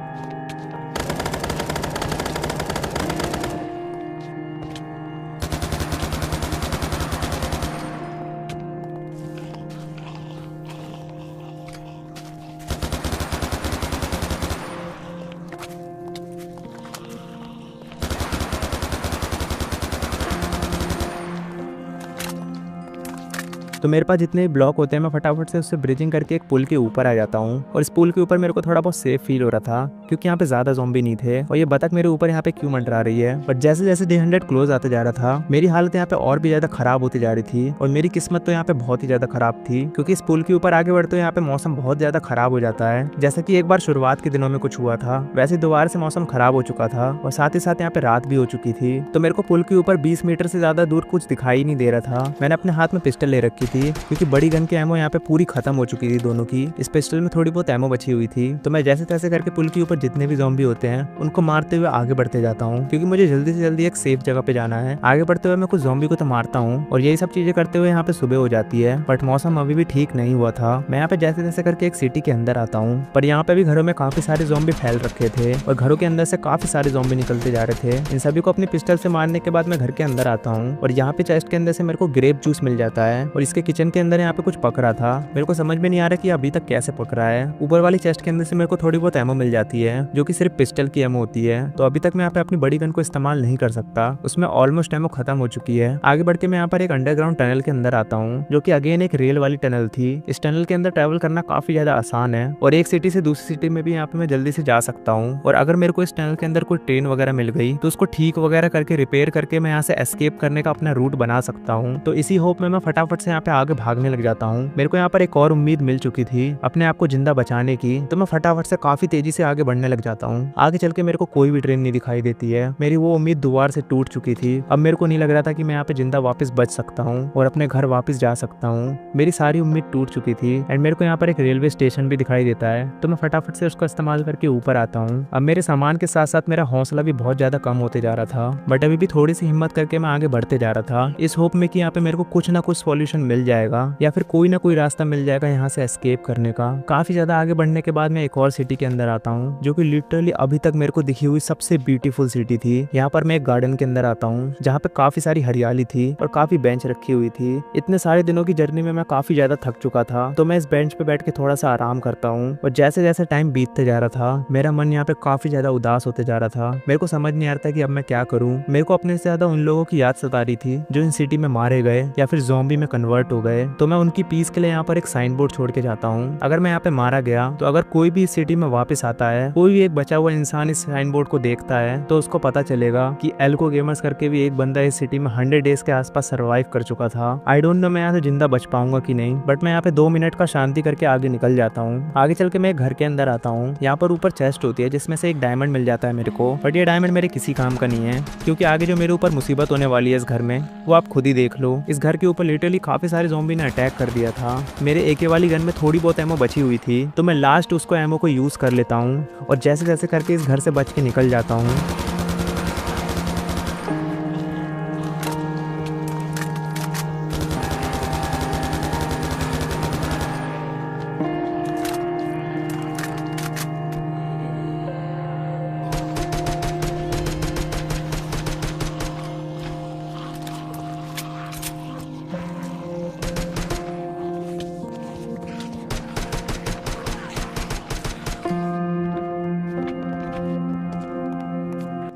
तो मेरे पास जितने भी ब्लॉक होते हैं मैं फटाफट से उससे ब्रिजिंग करके एक पुल के ऊपर आ जाता हूँ। और इस पुल के ऊपर मेरे को थोड़ा बहुत सेफ फील हो रहा था, क्योंकि यहाँ पे ज्यादा ज़ॉम्बी नहीं थे और ये बतख मेरे ऊपर यहाँ पे क्यों मंडरा रही है। बट जैसे जैसे डे 100 क्लोज आते जा रहा था, मेरी हालत यहाँ पे और भी ज्यादा खराब होती जा रही थी और मेरी किस्मत तो यहाँ पे बहुत ही ज्यादा खराब थी, क्योंकि इस पुल के ऊपर आगे बढ़ते हुए यहाँ पे मौसम बहुत ज्यादा खराब हो जाता है। जैसा कि एक बार शुरुआत के दिनों में कुछ हुआ था, वैसे दोबारा से मौसम खराब हो चुका था और साथ ही साथ यहाँ पे रात भी हो चुकी थी। तो मेरे को पुल के ऊपर 20 मीटर से ज्यादा दूर कुछ दिखाई नहीं दे रहा था। मैंने अपने हाथ में पिस्टल ले रखी थी, क्योंकि बड़ी गन की एमो यहाँ पे पूरी खत्म हो चुकी थी दोनों की। इस पिस्टल में थोड़ी बहुत एमो बची हुई थी। तो मैं जैसे तैसे करके पुल के ऊपर जितने भी ज़ॉम्बी होते हैं उनको मारते हुए आगे बढ़ते जाता हूँ, क्योंकि मुझे जल्दी से जल्दी एक सेफ जगह पे जाना है। आगे बढ़ते हुए मैं कुछ ज़ॉम्बी को तो मारता हूँ और यही सब चीजें करते हुए यहाँ पे सुबह हो जाती है। बट मौसम अभी भी ठीक नहीं हुआ था। मैं यहाँ पे जैसे तैसे करके एक सिटी के अंदर आता हूँ, पर यहाँ पे भी घरों में काफी सारे ज़ॉम्बी फैल रखे थे और घरों के अंदर से काफी सारे ज़ॉम्बी निकलते जा रहे थे। इन सभी को अपनी पिस्टल से मारने के बाद मैं घर के अंदर आता हूँ और यहाँ पे चेस्ट के अंदर से मेरे को ग्रेप जूस मिल जाता है और इसके उसके किचन के अंदर यहाँ पे कुछ पक रहा था। मेरे को समझ में नहीं आ रहा कि अभी तक कैसे पक रहा है। ऊपर वाली चेस्ट के अंदर से मेरे को थोड़ी बहुत एमो मिल जाती है जो कि सिर्फ पिस्टल की एमो होती है। तो अभी तक मैं यहाँ पे अपनी बड़ी गन को इस्तेमाल नहीं कर सकता, उसमें ऑलमोस्ट एमो खत्म हो चुकी है। आगे बढ़ के मैं यहाँ पर एक अंडरग्राउंड टनल के अंदर आता हूँ जो कि अगेन एक रेल वाली टनल थी। इस टनल के अंदर ट्रेवल करना काफी ज्यादा आसान है और एक सिटी से दूसरी सिटी में भी यहाँ पे मैं जल्दी से जा सकता हूँ। और अगर मेरे को इस टनल के अंदर कोई ट्रेन वगैरह मिल गई तो उसको ठीक वगैरह करके रिपेयर करके मैं यहाँ से एस्केप करने का अपना रूट बना सकता हूँ। तो इसी होप में मैं फटाफट से यहाँ पे आगे भागने लग जाता हूँ। मेरे को यहाँ पर एक और उम्मीद मिल चुकी थी अपने आप को जिंदा बचाने की, तो मैं फटाफट से काफी तेजी से आगे बढ़ने लग जाता हूँ। आगे चल के मेरे को कोई भी ट्रेन नहीं दिखाई देती है। मेरी वो उम्मीद दोबारा से टूट चुकी थी। अब मेरे को नहीं लग रहा था कि मैं यहाँ पे जिंदा वापस बच सकता हूँ और अपने घर वापस जा सकता हूँ। मेरी सारी उम्मीद टूट चुकी थी एंड मेरे को यहाँ पर एक रेलवे स्टेशन भी दिखाई देता है, तो मैं फटाफट से उसका इस्तेमाल करके ऊपर आता हूँ। अब मेरे सामान के साथ साथ मेरा हौसला भी बहुत ज्यादा कम होते जा रहा था, बट अभी भी थोड़ी सी हिम्मत करके मैं आगे बढ़ते जा रहा था इस होप में कि यहाँ पे मेरे को कुछ ना कुछ सॉल्यूशन मिल जाएगा या फिर कोई ना कोई रास्ता मिल जाएगा यहाँ से एस्केप करने का। काफी ज्यादा आगे बढ़ने के बाद मैं एक और सिटी के अंदर आता हूँ जो कि लिटरली अभी तक मेरे को दिखी हुई सबसे ब्यूटीफुल सिटी थी। यहाँ पर मैं एक गार्डन के अंदर आता हूँ जहाँ पे काफी सारी हरियाली थी और काफी बेंच रखी हुई थी। इतने सारे दिनों की जर्नी में मैं काफी ज्यादा थक चुका था, तो मैं इस बेंच पे बैठ के थोड़ा सा आराम करता हूँ। और जैसे जैसे टाइम बीतते जा रहा था मेरा मन यहाँ पे काफी ज्यादा उदास होते जा रहा था। मेरे को समझ नहीं आ रहा था कि अब मैं क्या करूँ। मेरे को अपने से ज्यादा उन लोगों की याद सता रही थी जो इन सिटी में मारे गए या फिर ज़ॉम्बी में कन्वर्ट हो गए। तो मैं उनकी पीस के लिए यहाँ पर एक साइन बोर्ड छोड़ के जाता हूँ। अगर मैं यहाँ पे मारा गया तो अगर कोई भी इस सिटी में वापस आता है, कोई भी एक बचा हुआ इंसान इस साइन बोर्ड को देखता है, तो उसको पता चलेगा कि एल्को गेमर्स करके भी एक बंदा इस सिटी में 100 डेज के आसपास सर्वाइव कर चुका था। आई डोंट नो मैं यहाँ से जिंदा बच पाऊंगा कि नहीं, बट मैं यहाँ पे 2 मिनट का शांति करके आगे निकल जाता हूँ। आगे चल के मैं एक घर के अंदर आता हूँ। यहाँ पर ऊपर चेस्ट होती है जिसमें से एक डायमंड मिल जाता है मेरे को, बट ये डायमंड मेरे किसी काम का नहीं है क्योंकि आगे जो मेरे ऊपर मुसीबत होने वाली है इस घर में, वो आप खुद ही देख लो। इस घर के ऊपर लिटरली काफी सारे ज़ॉम्बी ने अटैक कर दिया था। मेरे एके वाली गन में थोड़ी बहुत एमो बची हुई थी, तो मैं लास्ट उसको एमो को यूज कर लेता हूँ और जैसे जैसे करके इस घर से बच के निकल जाता हूँ।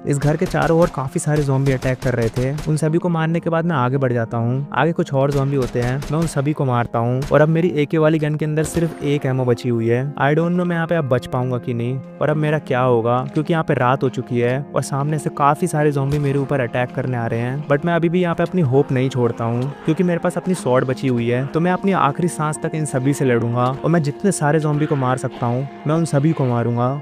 इस घर के चारों ओर काफी सारे ज़ॉम्बी अटैक कर रहे थे। उन सभी को मारने के बाद मैं आगे बढ़ जाता हूँ। आगे कुछ और ज़ॉम्बी होते हैं, मैं उन सभी को मारता हूँ और अब मेरी एके वाली गन के अंदर सिर्फ एक एमो बची हुई है। आई डोंट नो मैं यहाँ पे अब बच पाऊंगा कि नहीं और अब मेरा क्या होगा, क्योंकि यहाँ पे रात हो चुकी है और सामने से काफी सारे ज़ॉम्बी मेरे ऊपर अटैक करने आ रहे हैं। बट मैं अभी भी यहाँ पे अपनी होप नहीं छोड़ता हूँ क्योंकि मेरे पास अपनी स्वॉर्ड बची हुई है, तो मैं अपनी आखिरी सांस तक इन सभी से लड़ूंगा और मैं जितने सारे ज़ॉम्बी को मार सकता हूँ मैं उन सभी को मारूंगा।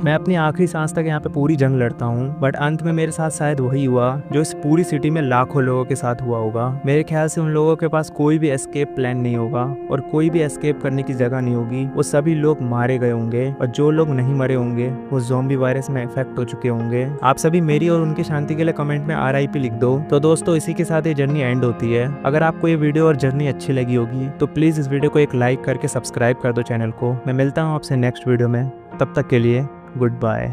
मैं अपनी आखिरी सांस तक यहाँ पे पूरी जंग लड़ता हूँ, बट अंत में मेरे साथ शायद वही हुआ जो इस पूरी सिटी में लाखों लोगों के साथ हुआ होगा। मेरे ख्याल से उन लोगों के पास कोई भी एस्केप प्लान नहीं होगा और कोई भी एस्केप करने की जगह नहीं होगी। वो सभी लोग मारे गए होंगे और जो लोग नहीं मरे होंगे वो ज़ॉम्बी वायरस में इफेक्ट हो चुके होंगे। आप सभी मेरी और उनकी शांति के लिए कमेंट में RIP लिख दो। तो दोस्तों इसी के साथ ये जर्नी एंड होती है। अगर आपको ये वीडियो और जर्नी अच्छी लगी होगी तो प्लीज इस वीडियो को एक लाइक करके सब्सक्राइब कर दो चैनल को। मैं मिलता हूँ आपसे नेक्स्ट वीडियो में, तब तक के लिए गुड बाय।